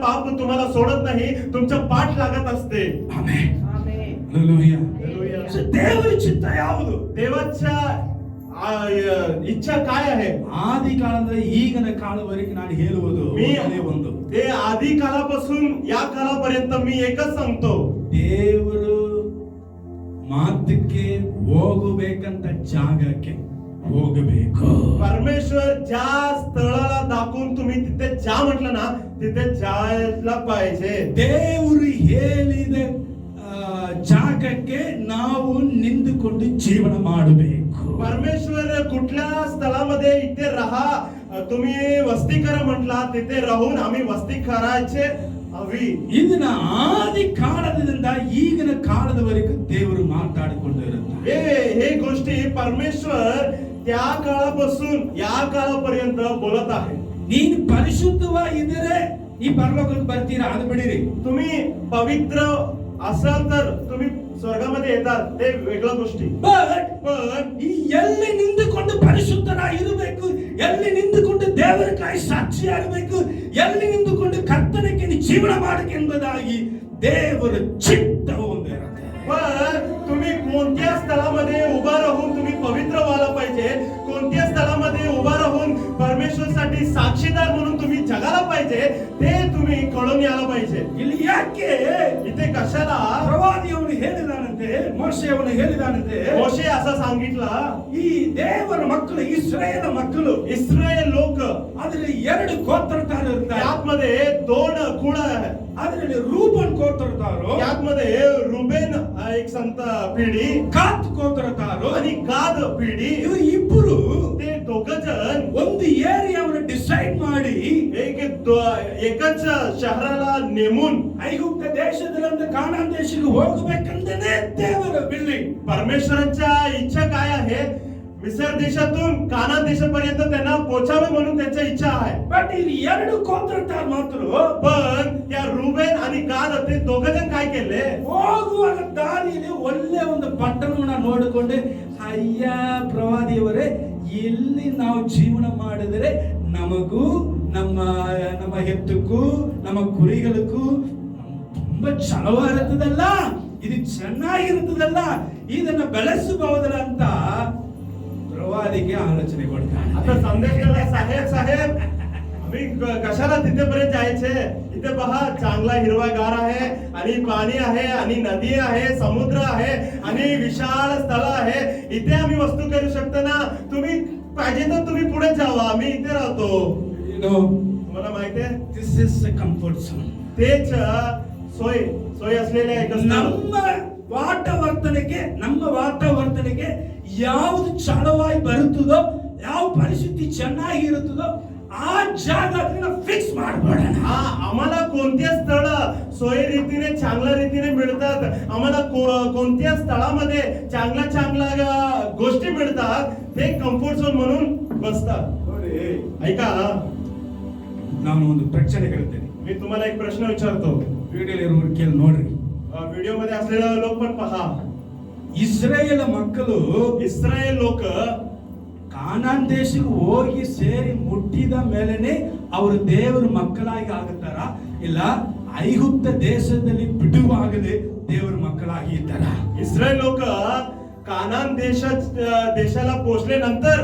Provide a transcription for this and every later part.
पाप तुम्हाला सोडत नाही, तुमच्या पाठ लागत असते. Amen. Amen. Hallelujah. Hallelujah. So ದೇವರ ಚಿತ್ತ ಯಾವುದು? देवाच्या इच्छा काय आहे? ಆದಿ ಕಾಲದಿಂದ ಈಗಿನ ಕಾಲವರೆಗೆ ನಾನು ಹೇಳುವುದು ಒಂದೇ ಒಂದು. ते आधी कालापासून या कालापर्यंत मी एकच सांगतो, ದೇವರು ಮಾತಕ್ಕೆ ಹೋಗಬೇಕಂತ ಜಾಗಕ್ಕೆ ಹೋಗಬೇಕು. परमेश्वर ज्या स्थळाला दाखवून तुम्ही तिथे जा म्हटलं ना, तिथे जायला पाहिजे. ದೇವರು ಹೇಳಿದ ಜಾಗಕ್ಕೆ ನಾವು ನಿಂತುಕೊಂಡು ಜೀವನ ಮಾಡಬೇಕು. परमेश्वर कुठल्या स्थळामध्ये इथे राहा, तुम्ही वस्ती करा म्हटला, तिथे राहून आम्ही वस्ती करायचे हवी. ಇದನ್ನ ಆದಿ ಕಾಲದಿಂದ ಈಗಿನ ಕಾಲದವರೆಗೂ ದೇವರು ಮಾತಾಡಿಕೊಂಡಿರುತ್ತಾರೆ. हे गोष्टी परमेश्वर त्या काळापासून या काळापर्यंत बोलत आहे. ನೀನು ಪರಿಶುದ್ಧವಾಗಿದ್ದರೆ ಈ ಪರಲೋಕಕ್ಕೆ ಬರ್ತೀರಾ, ಅದು ಬಿಡಿರಿ. तुम्ही पवित्र असाल तर तुम्ही स्वर्गामध्ये येतात, ते वेगळ्या गोष्टी. ಬಟ್ ಈ ಎಲ್ಲಿ ನಿಂತುಕೊಂಡು ಪರಿಶುದ್ಧರಾಗಿರಬೇಕು, ಎಲ್ಲಿ ನಿಂತುಕೊಂಡು ದೇವರಿಗಾಗಿ ಸಾಕ್ಷಿಯಾಗಬೇಕು, ಎಲ್ಲಿ ನಿಂತುಕೊಂಡು ಕರ್ತನಕ್ಕೆ ಜೀವನ ಮಾಡಕ್ಕೆ ಎಂಬುದಾಗಿ ದೇವರ ಚಿತ್ತವು ಒಂದಿರುತ್ತೆ. पण तुम्ही कोणत्या स्थळामध्ये उभा राहून तुम्ही पवित्र व्हायला पाहिजे, कोणत्या स्थळामध्ये उभा राहून परमेश्वरसाठी साक्षीदार म्हणून तुम्ही जगायला पाहिजे, ते तुम्ही कळून यायला पाहिजे. ಇಲ್ಲಿ ಯಾಕೆ इथे कशाला ಪ್ರವಾದಿಯವನು ಹೇಳಿದಾನಂತೆ, ಮೋಶೆಯವನು ಹೇಳಿದಾನಂತೆ, मोशे असा सांगितला, ಈ ದೇವರ ಮಕ್ಕಳು, ಇಸ್ರಾಯೇಲ್ ಮಕ್ಕಳು, इस्रायल लोक ಅದರಲ್ಲಿ ಎರಡು ಗೋತ್ರತಾರು ಇರ್ತಾರೆ. यातमध्ये दोन कुळ आहे. ಅದರಲ್ಲಿ ರೂಬನ್ ಗೋತ್ರತಾರು, यातमध्ये रुबेन एक संत पिढी ಗಾದ್ ಗೋತ್ರತಾರು आणि गाद पिढी. ಇವರು ಇಬ್ಬರು ते दोघ जण ಒಂದು ಏರಿಯಾವನ್ನು ಡಿಸೈಡ್ ಮಾಡಿ एकच शहराला नेमून ಐಗುಪ್ತ ದೇಶದಿಂದ ಕಾನಾನ್ ದೇಶಕ್ಕೆ ಹೋಗಬೇಕಂತನೇ ದೇವರ ಬಿಲ್ಡಿಂಗ್. परमेश्वरांच्या इच्छा काय आहे? मिसर देशातून कानान देशापर्यंत त्यांना पोहोचावे म्हणून त्यांच्या इच्छा आहे. ಬಟ್ ಇಲ್ಲಿ ಎರಡು ಗೋತ್ರತಾರು ಮಾತ್ರ पण त्या रुबेन आणि गाद ते दोघ जण काय केले? ಹೋಗುವಾಗ ದಾರಿಯಲ್ಲಿ ಒಳ್ಳೆ ಒಂದು ಪಟ್ಟಣವನ್ನ ನೋಡಿಕೊಂಡು, ಅಯ್ಯ ಪ್ರವಾದಿಯವರೇ, ಇಲ್ಲಿ ನಾವು ಜೀವನ ಮಾಡಿದರೆ ನಮಗೂ ನಮ್ಮ ನಮ್ಮ ಎತ್ತಕ್ಕೂ ನಮ್ಮ ಕುರಿಗಳಿಗೂ ತುಂಬಾ ಚಲವಾಗಿರುತ್ತದಲ್ಲ, ಇದು ಚೆನ್ನಾಗಿರುತ್ತದಲ್ಲ, ಇದನ್ನ ಬೆಳೆಸಬಹುದಲ್ಲ ಅಂತ ಪ್ರವಾದಿಗೆ ಆಲೋಚನೆ ಕೊಡ್ತಾನೆ. आता संदेश दिला, साहेब आम्ही कशाला तिथेपर्यंत जायचे? इथे पहा, चांगला हिरवागार आहे आणि पाणी आहे आणि नदी आहे, समुद्र आहे आणि विशाल स्थळ आहे. इथे आम्ही वस्तू करू शकतो ना. तुम्ही पाहिजे तर तुम्ही पुढे जावा, आम्ही इथे राहतो. तुम्हाला माहिती आहे, ದಿಸ್ ಇಸ್ ಕಂಫರ್ಟ್ ಝೋನ್. तेच सोय असलेले एक स्थळ. ನಮ್ಮ ವಾತಾವರಣಕ್ಕೆ ಯಾವುದು ಚಲವಾಗಿ ಬರುತ್ತದೋ, ಯಾವ ಪರಿಸ್ಥಿತಿ ಚೆನ್ನಾಗಿರುತ್ತದೋ ಆ ಜಾಗಕ್ಕೆ ಫಿಕ್ಸ್ ಮಾಡಬೇಡ. आम्हाला कोणत्या स्थळ सोयी रीतीने चांगल्या रीतीने मिळतात, आम्हाला कोणत्या स्थळामध्ये चांगल्या गोष्टी मिळतात, ते कम्फर्ट झोन म्हणून बसतात. ऐका, ನಾನು ಒಂದು ಪ್ರಶ್ನೆ ಹೇಳ್ತೇನೆ, मी तुम्हाला एक प्रश्न विचारतो. ವಿಡಿಯೋಲಿರೋರು ಕೇಳಿ ನೋಡ್ರಿ. व्हिडिओ मध्ये असलेले लोक पण पहा. ಇಸ್ರಾಯೇಲ್ ಮಕ್ಕಳು इस्रायल लोक ಕಾನಾನ್ ದೇಶಕ್ಕೆ ಹೋಗಿ ಸೇರಿ ಮುಟ್ಟಿದ ಮೇಲೆನೆ ಅವರು ದೇವರ ಮಕ್ಕಳಾಗಿ ಆಗುತ್ತಾರ, ಇಲ್ಲ ಐಗುಪ್ತ ದೇಶದಲ್ಲಿ ಬಿಡುವಾಗಲೇ ದೇವರ ಮಕ್ಕಳಾಗಿ ಇದ್ದಾರ? इस्रायल लोक कानान देशाला पोहोचल्यानंतर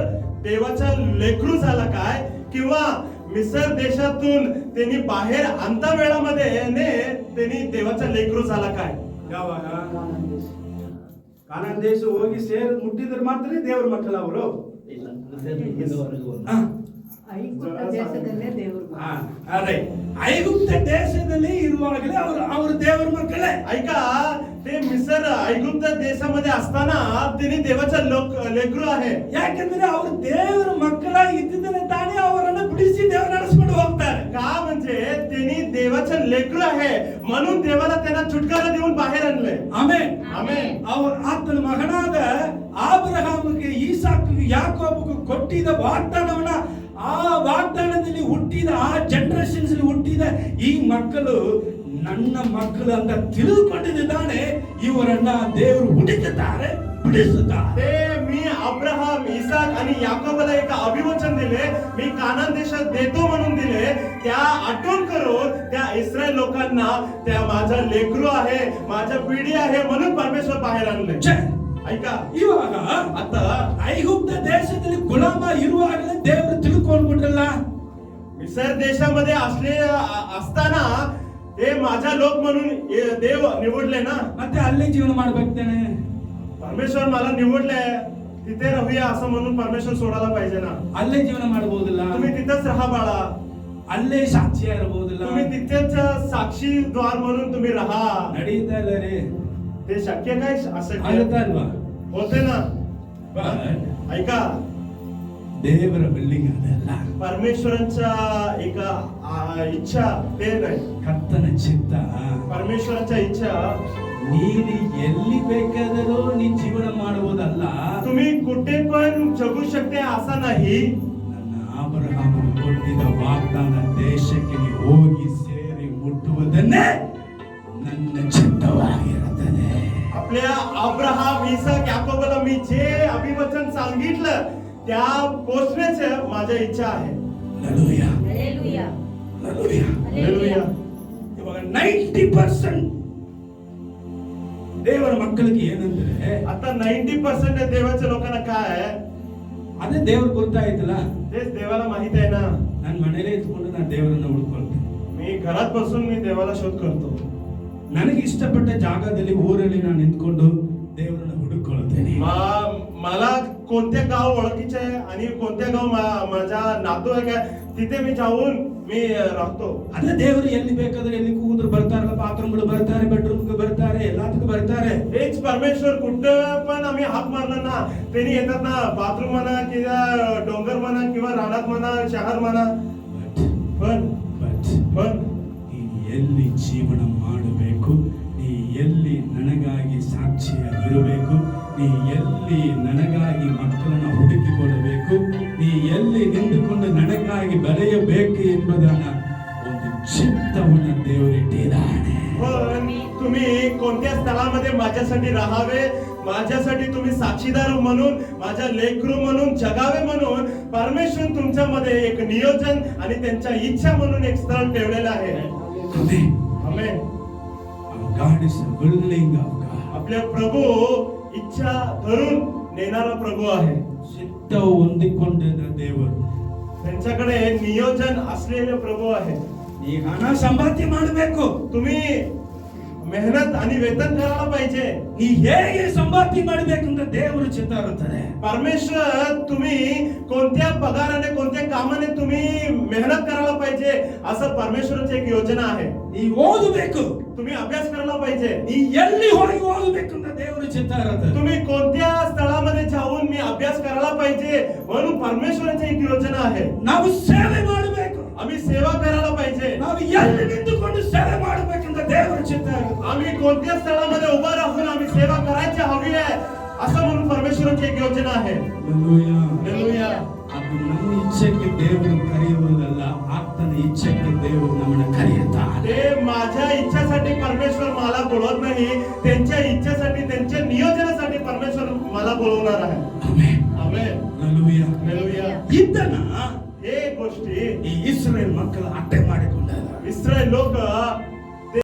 देवाचा लेकरू झाला काय, किंवा मिसर देशातून त्यांनी बाहेर आणता वेळामध्ये त्यांनी देवाचा लेकरू झाला काय? ಯಾವಾಗ ಕಾನಾನ್ ದೇಶ ಹೋಗಿ ಸೇರಿ ಮುಟ್ಟಿದ್ರೆ ಮಾತ್ರ ದೇವರ ಮಕ್ಕಳು ಅವರು. ಐಗುಪ್ತ ದೇಶದಲ್ಲೇ ದೇವರು. ಐಗುಪ್ತ ದೇಶದಲ್ಲಿ ಇರುವಾಗಲೇ ಅವರು ದೇವರ ಮಕ್ಕಳೇ. ऐका, ते मिसर ऐगुप्त देशामध्ये असताना त्यांनी देवाचा लेकरू आहे. ಯಾಕೆಂದ್ರೆ ಅವರು ದೇವರ ಮಕ್ಕಳಾಗಿ ಇದ್ದಿದ್ದನ್ನು ತಾನೇ ಅವರನ್ನು ಬಿಡಿಸಿ ದೇವರು ನಡೆಸಿಕೊಂಡು ಹೋಗ್ತಾರೆ. का म्हणजे त्यांनी देवाचा लेकरू आहे म्हणून देवाला त्यांना छुटकारा देऊन बाहेर आणले. ಆಮೆನ್. ಆಮೆನ್. ಆತನ ಮಗನಾದ ಆಬ್ರಹಾಮಿಗೆ, ಈಸಾಕಿಗೆ, ಯಾಕೋಬನಿಗೆ ಕೊಟ್ಟಿದ್ದ ವಾಗ್ದಾನವನ್ನ, ಆ ವಾಗ್ದಾನದಲ್ಲಿ ಹುಟ್ಟಿದ, ಆ ಜನರೇಷನ್ಸ್ ಹುಟ್ಟಿದ ಈ ಮಕ್ಕಳು ನನ್ನ ಮಕ್ಕಳು ಅಂತ ತಿಳಿದುಕೊಂಡಿದ್ದಾನೆ. ಇವರನ್ನ ದೇವರು ಹುಟ್ಟಿದ್ದಾರೆ, ಬಿಡಿಸುತ್ತಾ ते मी अब्राहम इसाक आणि याकोबाला एक अभिवचन दिले, मी कानान देशात देतो म्हणून दिले. त्या आठवण करून त्या इस्रायल लोकांना त्या माझा लेकरू आहे, माझा पिढी आहे म्हणून परमेश्वर बाहेर आणले. ಛೆ, ऐका ಇವಾಗ आता ಐಗುಪ್ತ ದೇಶದಲ್ಲಿ ಗುಲಾಮ ಇರುವಾಗಲೇ ದೇವರು ತಿಳ್ಕೊಂಡ್ಬಿಟ್ರಲ್ಲ. मिसर देशामध्ये असताना ते माझा लोक म्हणून देव निवडले ना. ಮತ್ತೆ ಅಲ್ಲೇ ಜೀವನ ಮಾಡ್ಬೇಕಾನೆ. परमेश्वर मला निवडले, तिथे राहूया असं म्हणून परमेश्वर सोडायला पाहिजे ना. ಅಲ್ಲೇ ಜೀವನ ಮಾಡಬಹುದಿಲ್ಲ. तुम्ही तिथेच राहा बाळा, ಅಲ್ಲೇ ಸಾಕ್ಷಿ ಇರಬಹುದಿಲ್ಲ. तुम्ही तिथेच साक्षी द्वार म्हणून तुम्ही राहा. ನಡೀತಾ ಇಲ್ಲ ರೀ. ते शक्य काय असं ಆಗುತ್ತಾ ಅಲ್ವಾ? होते ना. ऐका ದೇವರ ಬಿಲ್ಡಿಂಗ್ ಅದಲ್ಲ, परमेश्वरांच्या एक इच्छा ते नाही. ಕರ್ತನ ಚಿತ್ತ. परमेश्वरांच्या इच्छा ನೀನು ಎಲ್ಲಿ ಬೇಕಾದರೂ ನೀ ಜೀವನ ಮಾಡುವುದಲ್ಲ. तुम्ही कुठे पण जगू शकते असा नाही. ನನ್ನ ಅಬ್ರಹಾಮನು ಕೊಟ್ಟಿದ್ದ ವಾಗ್ದಾನ ದೇಶಕ್ಕೆ ನೀ ಹೋಗಿ ಸೇರಿ ಮುಟ್ಟುವುದನ್ನೇ ನನ್ನ ಚಿತ್ತವಾಗಿರುತ್ತದೆ. आपल्या अब्राहम इसाक याकोबाला मी जे अभिवचन सांगितलं त्या पोचण्याची माझ्या इच्छा आहे. Hallelujah, hallelujah. ಹಲ್ಲೆಲೂಯಾ. हालेलुया. ಇವಾಗ 90% ದೇವರ ಮಕ್ಕಳಿಗೆ ಏನಂದ್ರೆ आता 90% देवाच्या लोकांना काय आहे, ಅದೇ ದೇವ್ರ ಗೊತ್ತಾಯ್ತಲ್ಲ. तेच देवाला माहित आहे ना. ನನ್ನ ಮನೇಲೆ ಇದ್ಕೊಂಡು ನಾನು ದೇವರನ್ನ ಹುಡುಕೊಳ್ತೀನಿ. मी घरात बसून मी देवाला शोध करतो. ನನಗೆ ಇಷ್ಟಪಟ್ಟ ಜಾಗದಲ್ಲಿ ಊರಲ್ಲಿ ನಾನು ನಿಂತ್ಕೊಂಡು ದೇವರನ್ನ ಹುಡುಕೊಳ್ಳುತ್ತೇನೆ. मला कोणते गाव ओळखीचे आहे आणि कोणते गाव माझ्या नातू आहे काय तिथे मी जाऊन मी राहतो. ಅದೇ ದೇವರು ಎಲ್ಲಿ ಬೇಕಾದ್ರೆ ಎಲ್ಲಿ ಕೂದ್ರು ಬರ್ತಾರಲ್ಲ, ಬಾತ್ರೂಮ್ಗಳು ಬರ್ತಾರೆ, ಬೆಡ್ರೂಮ್ಗೆ ಬರ್ತಾರೆ, ಎಲ್ಲದಕ್ಕೂ ಬರ್ತಾರೆ. हेच परमेश्वर कुठं पण आम्ही हाक मारला ना त्यांनी येतात ना. बाथरूम म्हणा किंवा डोंगर म्हणा किंवा रानात म्हणा, शहर म्हणा. पण पण ನೀನು ಎಲ್ಲಿ ಜೀವನ ಮಾಡಬೇಕು, ನೀ ಎಲ್ಲಿ ನನಗಾಗಿ ಸಾಕ್ಷಿಯಾಗಿರಬೇಕು, ನೀ ಎಲ್ಲಿ ನನಗಾಗಿ ಮಕ್ಕಳನ್ನ ಹುಡುಕಿಕೊಳ್ಳಬೇಕು, ನೀ ಎಲ್ಲಿ ನಿಂತುಕೊಂಡು ನನಗಾಗಿ ಬೆಳೆಯಬೇಕು ಎಂಬುದನ್ನ ಒಂದು ಚಿತ್ತವನ್ನು ದೇವರಿಟ್ಟಿದ್ದಾನೆ. पण तुम्ही कोणत्या स्थळामध्ये माझ्यासाठी राहावे, माझ्यासाठी तुम्ही साक्षीदार म्हणून, माझ्या लेकरू म्हणून जगावे म्हणून परमेश्वर तुमच्यामध्ये एक नियोजन आणि त्यांच्या इच्छा म्हणून एक स्थळ ठेवलेलं आहे. आमेन. God is a willing of God. आपले प्रभू इच्छा धरून नेणारा प्रभू आहे. ಚಿತ್ತ ಹೊಂದಿಕೊಂಡಿದ್ದ ದೇವರು. त्यांच्याकडे नियोजन असलेले प्रभू आहे. ಈ ಹಣ ಸಂಪಾದನೆ ಮಾಡಬೇಕು. तुम्ही मेहनत आणि वेतन करायला पाहिजे. ನೀ ಹೇಗೆ ಸಂಪಾದನೆ ಮಾಡಬೇಕಂತ ದೇವರ ಚಿತ್ತ ಇರುತ್ತದೆ. परमेश्वर तुम्ही कोणत्या पगाराने कोणत्या कामाने तुम्ही मेहनत करायला पाहिजे असं परमेश्वराची एक योजना आहे. ನೀ ಓದಬೇಕು. तुम्ही अभ्यास करायला पाहिजे. ನೀ ಎಲ್ಲಿ ಹೋಗಿ ಓದಬೇಕಂತ ದೇವರ ಚಿತ್ತ ಇರುತ್ತದೆ. तुम्ही कोणत्या स्थळामध्ये जाऊन मी अभ्यास करायला पाहिजे म्हणून परमेश्वराची एक योजना आहे. ನಾವು ಸೇವೆ ಮಾಡಬೇಕು. आम्ही सेवा करायला पाहिजे. ನಾವು ಎಲ್ಲಿ ನಿಂತುಕೊಂಡು ಸೇವೆ ಮಾಡಬೇಕಂತ ದೇವರ ಚಿತ್ತ ಇರುತ್ತದೆ. आम्ही कोणत्या स्थळामध्ये उभा राहून आम्ही सेवा करायची हवी आहे असं म्हणून परमेश्वराची एक योजना आहे. ಹಲ್ಲೆಲೂಯಾ. हालेलुया. ಅದು ನಮ್ಮ ಇಚ್ಛೆಗೆ ದೇವರು ಕರೆಯುವುದಲ್ಲ, ಆತನ ಇಚ್ಛೆಗೆ ದೇವರು ನಮ್ಮನ್ನು ಕರೆಯುತ್ತಾನೆ. ते माझ्या इच्छासाठी परमेश्वर मला बोलवत नाही, त्यांच्या इच्छेसाठी त्यांच्या नियोजनासाठी परमेश्वर मला बोलवणार आहे. ಆಮೆನ್. आमेन. ಹಲ್ಲೆಲೂಯಾ. हालेलुया. ಇದನ್ನ हे गोष्टी ಈ ಇಸ್ರೇಲ್ ಮಕ್ಕಳು ಅಟ್ಟೆ ಮಾಡಿಕೊಂಡಾರ. इस्रायल लोक